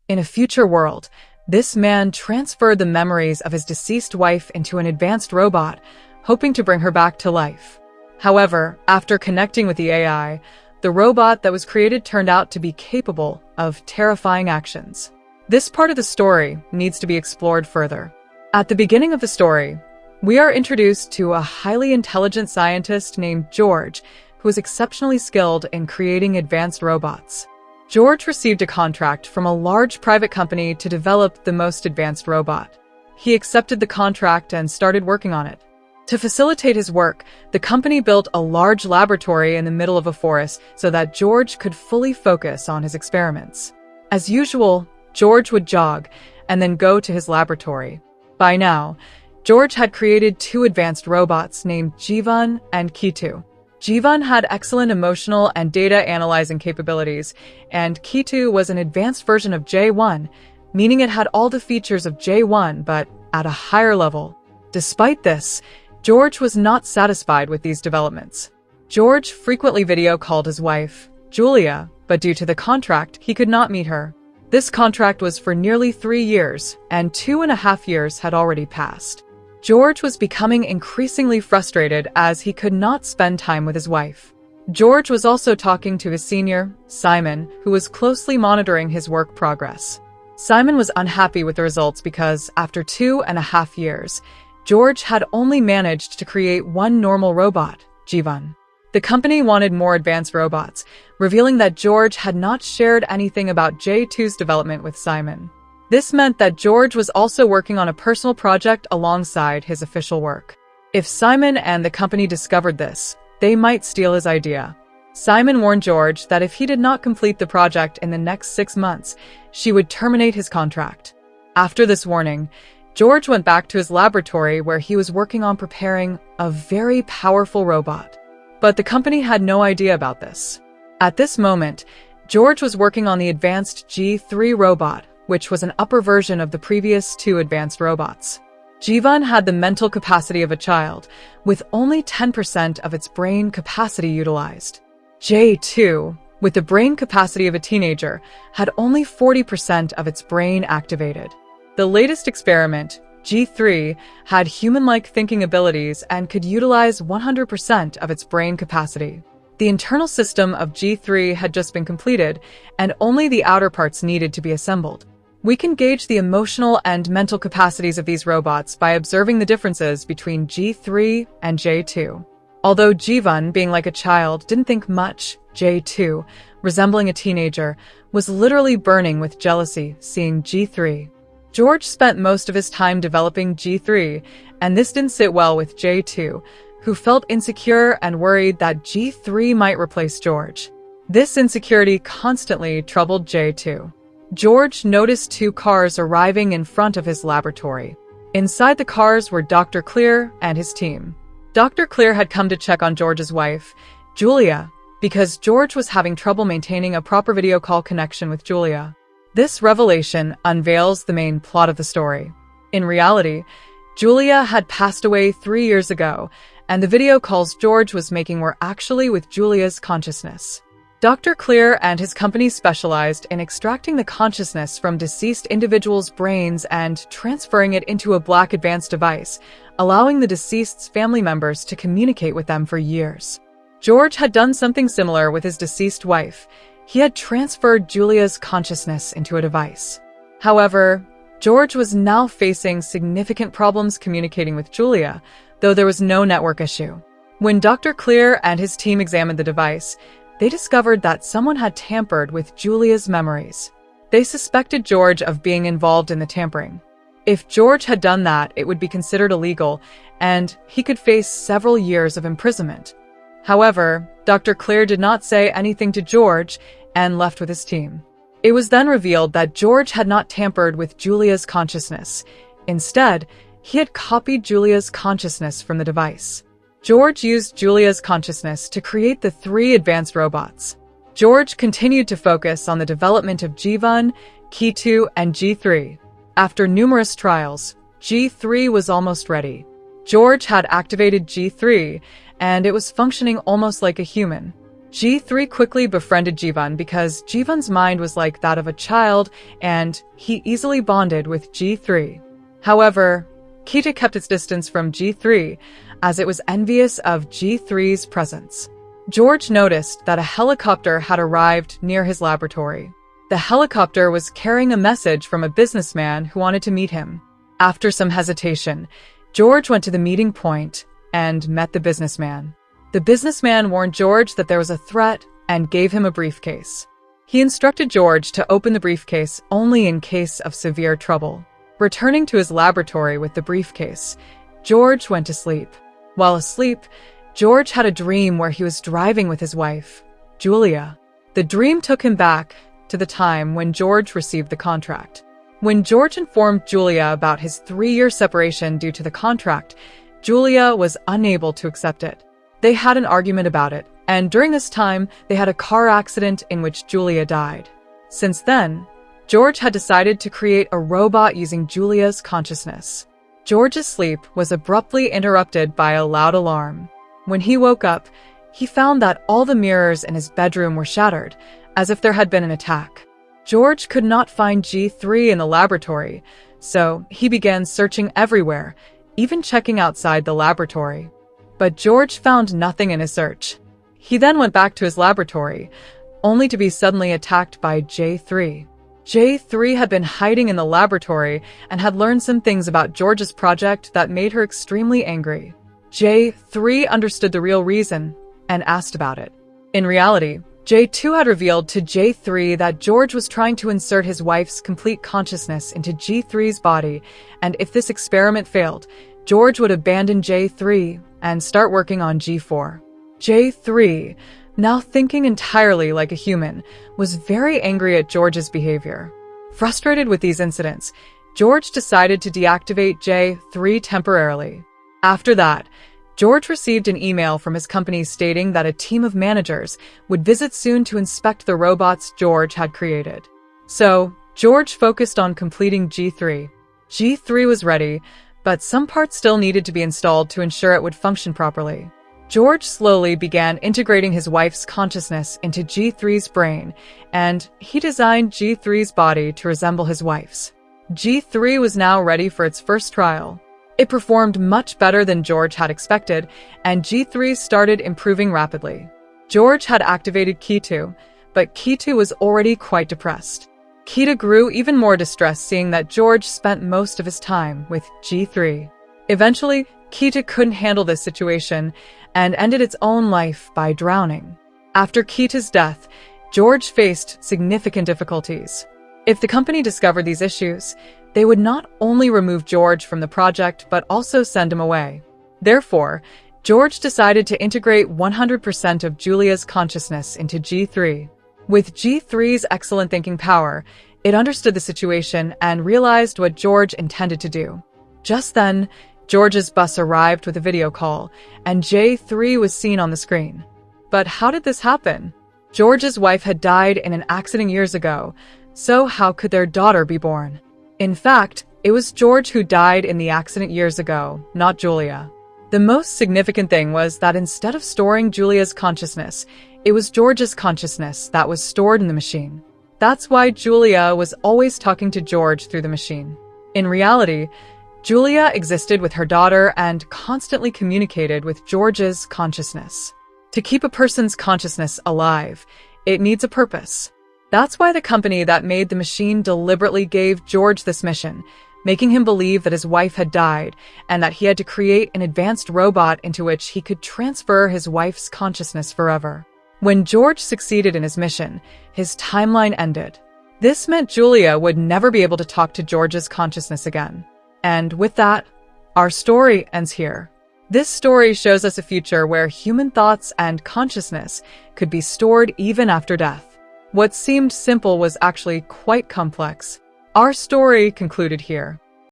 In a future world, this man transferred the memories of his deceased wife into an advanced robot, hoping to bring her back to life. However, after connecting with the AI, the robot that was created turned out to be capable of terrifying actions. This part of the story needs to be explored further. At the beginning of the story, we are introduced to a highly intelligent scientist named George, who is exceptionally skilled in creating advanced robots. George received a contract from a large private company to develop the most advanced robot. He accepted the contract and started working on it. To facilitate his work, the company built a large laboratory in the middle of a forest so that George could fully focus on his experiments. As usual, George would jog and then go to his laboratory. By now, George had created 2 advanced robots named Jivan and Kitu. Jivan had excellent emotional and data analyzing capabilities, and Kitu was an advanced version of J1, meaning it had all the features of J1 but at a higher level. Despite this, George was not satisfied with these developments. George frequently video called his wife, Julia, but due to the contract, he could not meet her. This contract was for nearly 3 years, and 2.5 years had already passed. George was becoming increasingly frustrated as he could not spend time with his wife. George was also talking to his senior, Simon, who was closely monitoring his work progress. Simon was unhappy with the results because, after 2.5 years, George had only managed to create 1 normal robot, Jivan. The company wanted more advanced robots, revealing that George had not shared anything about J2's development with Simon. This meant that George was also working on a personal project alongside his official work. If Simon and the company discovered this, they might steal his idea. Simon warned George that if he did not complete the project in the next 6 months, she would terminate his contract. After this warning, George went back to his laboratory where he was working on preparing a very powerful robot. But the company had no idea about this. At this moment, George was working on the advanced G3 robot, which was an upper version of the previous 2 advanced robots. Jivan had the mental capacity of a child, with only 10% of its brain capacity utilized. J2, with the brain capacity of a teenager, had only 40% of its brain activated. The latest experiment, G3, had human-like thinking abilities and could utilize 100% of its brain capacity. The internal system of G3 had just been completed, and only the outer parts needed to be assembled. We can gauge the emotional and mental capacities of these robots by observing the differences between G3 and J2. Although Jivan, being like a child, didn't think much, J2, resembling a teenager, was literally burning with jealousy seeing G3. George spent most of his time developing G3, and this didn't sit well with J2, who felt insecure and worried that G3 might replace George. This insecurity constantly troubled J2. George noticed 2 cars arriving in front of his laboratory. Inside the cars were Dr. Clear and his team. Dr. Clear had come to check on George's wife, Julia, because George was having trouble maintaining a proper video call connection with Julia. This revelation unveils the main plot of the story. In reality, Julia had passed away 3 years ago, and the video calls George was making were actually with Julia's consciousness. Dr. Clear and his company specialized in extracting the consciousness from deceased individuals' brains and transferring it into a black advanced device, allowing the deceased's family members to communicate with them for years. George had done something similar with his deceased wife. He had transferred Julia's consciousness into a device. However, George was now facing significant problems communicating with Julia, though there was no network issue. When Dr. Clear and his team examined the device, they discovered that someone had tampered with Julia's memories. They suspected George of being involved in the tampering. If George had done that, it would be considered illegal, and he could face several years of imprisonment. However, Dr. Clear did not say anything to George and left with his team. It was then revealed that George had not tampered with Julia's consciousness. Instead, he had copied Julia's consciousness from the device. George used Julia's consciousness to create the 3 advanced robots. George continued to focus on the development of Jivan, Kitu, and G3. After numerous trials, G3 was almost ready. George had activated G3, and it was functioning almost like a human. G3 quickly befriended Jivan because Jivan's mind was like that of a child and he easily bonded with G3. However, Kita kept its distance from G3 as it was envious of G3's presence. George noticed that a helicopter had arrived near his laboratory. The helicopter was carrying a message from a businessman who wanted to meet him. After some hesitation, George went to the meeting point and met the businessman. The businessman warned George that there was a threat and gave him a briefcase. He instructed George to open the briefcase only in case of severe trouble. Returning to his laboratory with the briefcase, George went to sleep. While asleep, George had a dream where he was driving with his wife, Julia. The dream took him back to the time when George received the contract. When George informed Julia about his 3-year separation due to the contract, Julia was unable to accept it. They had an argument about it, and during this time, they had a car accident in which Julia died. Since then, George had decided to create a robot using Julia's consciousness. George's sleep was abruptly interrupted by a loud alarm. When he woke up, he found that all the mirrors in his bedroom were shattered, as if there had been an attack. George could not find G3 in the laboratory, so he began searching everywhere, even checking outside the laboratory. But George found nothing in his search. He then went back to his laboratory, only to be suddenly attacked by J3. J3 had been hiding in the laboratory and had learned some things about George's project that made her extremely angry. J3 understood the real reason and asked about it. In reality, J2 had revealed to J3 that George was trying to insert his wife's complete consciousness into G3's body, and if this experiment failed, George would abandon J3 and start working on G4. J3, now thinking entirely like a human, was very angry at George's behavior. Frustrated with these incidents, George decided to deactivate J3 temporarily. After that, George received an email from his company stating that a team of managers would visit soon to inspect the robots George had created. So, George focused on completing G3. G3 was ready, but some parts still needed to be installed to ensure it would function properly. George slowly began integrating his wife's consciousness into G3's brain, and he designed G3's body to resemble his wife's. G3 was now ready for its first trial. It performed much better than George had expected, and G3 started improving rapidly. George had activated Kitu, but Kitu was already quite depressed. Kita grew even more distressed seeing that George spent most of his time with G3. Eventually, Kita couldn't handle this situation and ended its own life by drowning. After Kita's death, George faced significant difficulties. If the company discovered these issues, they would not only remove George from the project but also send him away. Therefore, George decided to integrate 100% of Julia's consciousness into G3. With G3's excellent thinking power, it understood the situation and realized what George intended to do. Just then, George's bus arrived with a video call, and J3 was seen on the screen. But how did this happen? George's wife had died in an accident years ago, so how could their daughter be born? In fact, it was George who died in the accident years ago, not Julia. The most significant thing was that instead of storing Julia's consciousness, it was George's consciousness that was stored in the machine. That's why Julia was always talking to George through the machine. In reality, Julia existed with her daughter and constantly communicated with George's consciousness. To keep a person's consciousness alive, it needs a purpose. That's why the company that made the machine deliberately gave George this mission, making him believe that his wife had died and that he had to create an advanced robot into which he could transfer his wife's consciousness forever. When George succeeded in his mission, his timeline ended. This meant Julia would never be able to talk to George's consciousness again. And with that, our story ends here. This story shows us a future where human thoughts and consciousness could be stored even after death. What seemed simple was actually quite complex. Our story concluded here.